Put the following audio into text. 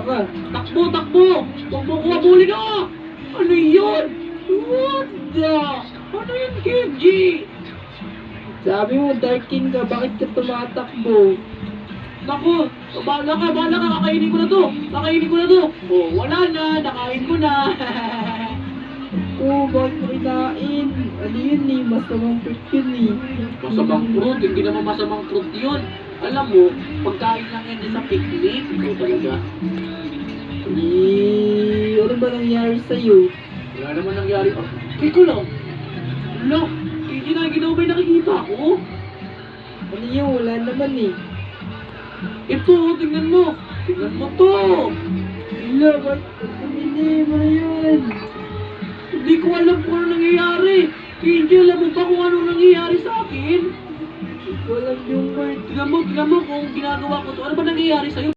ka. Takbo, takbo! Huwag mo ko habulin ka! Ano yun? What the? Ano yun, Kenji? Sabi mo, Dark King ka, bakit ka tumatakbo? Naku, bahala ka, kakainin ko na to. Kakainin ko na to. Oh, wala na, nakain ko na. Oo, bakit mo kinain? Ano yun eh, masamang fruit yun eh. Masamang fruit, hindi naman masamang fruit yun. Alam mo, pagkain lang yan sa picnic. Ikaw talaga. Eh, ano ba nangyari sa'yo? Wala naman nangyari. Ah, Kiko lang. Wala, hindi na ginawa ba nakikita ko? Ano yun, wala naman eh. Ito, tingnan mo. Tingnan mo to. Wala, bakit kumili mo na yun? Hindi ko alam kung ano nangyayari. Kenji, alam mo ba kung ano nangyayari sa akin? Hindi ko alam yung word. Tingnan mo kung ginagawa ko to. Ano ba nangyayari sa'yo?